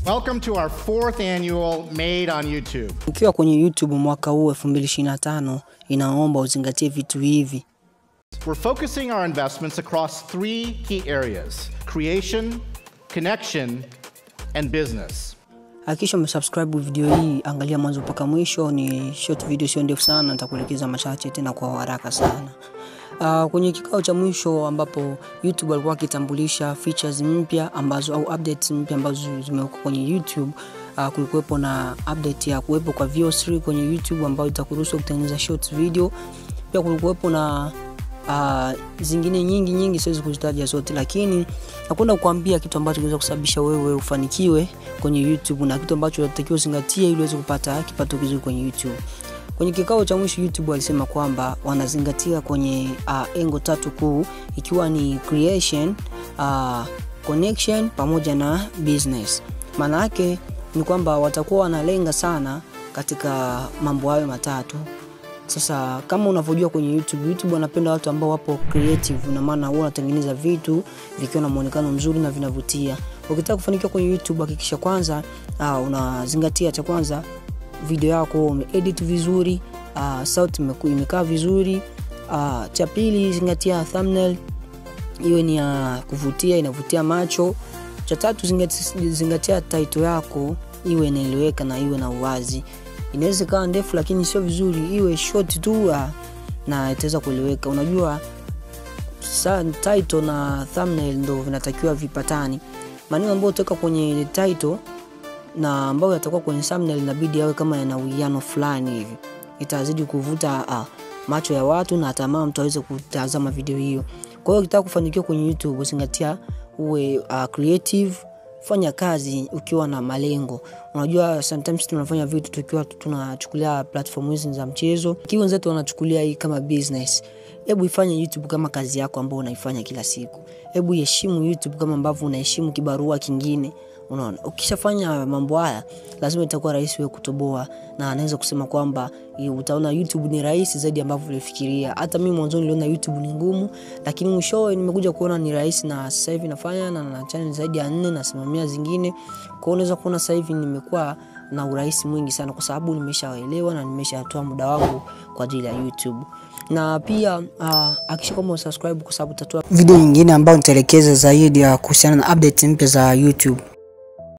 Welcome to our 4th annual Made on YouTube. Ukiwa kwenye YouTube mwaka huu 2025, inaomba uzingatie vitu hivi. We're focusing our investments across 3 key areas: creation, connection, and business. Hakikisha umesubscribe video hii, angalia mwanzo mpaka mwisho. Ni short video, sio ndefu sana, nitakuelekeza machache tena kwa haraka sana. Kwenye kikao cha mwisho ambapo YouTube walikuwa kitambulisha features mpya ambazo au updates mpya ambazo zimewekwa kwenye YouTube, kulikuwepo na update ya kuwepo kwa VO3 kwenye YouTube ambayo itakuruhusu kutengeneza short video. Pia kulikuwepo na zingine nyingi siwezi kuzitaja zote, lakini nakwenda kukuambia kitu ambacho kinaweza kusababisha wewe ufanikiwe kwenye YouTube na kitu ambacho unatakiwa uzingatie ili uweze kupata kipato kizuri kwenye YouTube. Kwenye kikao cha mwisho YouTube walisema kwamba wanazingatia kwenye engo 3 kuu, ikiwa ni creation, connection pamoja na business. Maana yake ni kwamba watakuwa wanalenga sana katika mambo hayo matatu. Sasa kama unavyojua kwenye YouTube wanapenda watu ambao wapo creative, na maana wao wanatengeneza vitu vikiwa na muonekano mzuri na vinavutia. Ukitaka kufanikiwa kwenye YouTube, hakikisha kwanza unazingatia cha kwanza video yako umeedit vizuri, sauti imekaa vizuri. Cha pili, zingatia thumbnail iwe ni ya kuvutia, inavutia macho. Cha tatu, zingatia title yako iwe inaeleweka na iwe na uwazi. Inaweza kuwa ndefu lakini sio vizuri, iwe short tu na itaweza kueleweka. Unajua title na thumbnail ndio vinatakiwa vipatani. Maneno ambayo utaweka kwenye title na ambayo yatakuwa kwenye thumbnail inabidi yawe kama yana uwiano fulani hivi. Itazidi kuvuta macho ya watu na tamaa mtu aweze kutazama video hiyo. Kwa hiyo ukitaka kufanikiwa kwenye YouTube, uzingatia uwe creative, fanya kazi ukiwa na malengo. Unajua sometimes tunafanya vitu tukiwa tunachukulia platform hizi za mchezo, kiwa wenzetu wanachukulia hii kama business. Hebu ifanye YouTube kama kazi yako ambayo unaifanya kila siku. Hebu heshimu YouTube kama ambavyo unaheshimu kibarua kingine. Unaona, ukishafanya mambo haya lazima itakuwa rahisi wewe kutoboa, na anaweza kusema kwamba utaona YouTube ni rahisi zaidi ambavyo ulifikiria. Hata mimi mwanzo niliona YouTube ni ngumu, lakini mwishowe nimekuja kuona ni rahisi, na sasa hivi nafanya na channel zaidi ya 4 na simamia zingine. Kwa hiyo unaweza kuona sasa hivi nimekuwa na urahisi mwingi sana kwa sababu nimeshaelewa na nimeshatoa muda wangu kwa ajili ya YouTube. Na pia hakikisha kama usubscribe kwa sababu tutatoa video nyingine ambayo nitaelekeza zaidi ya kuhusiana na updates mpya za YouTube.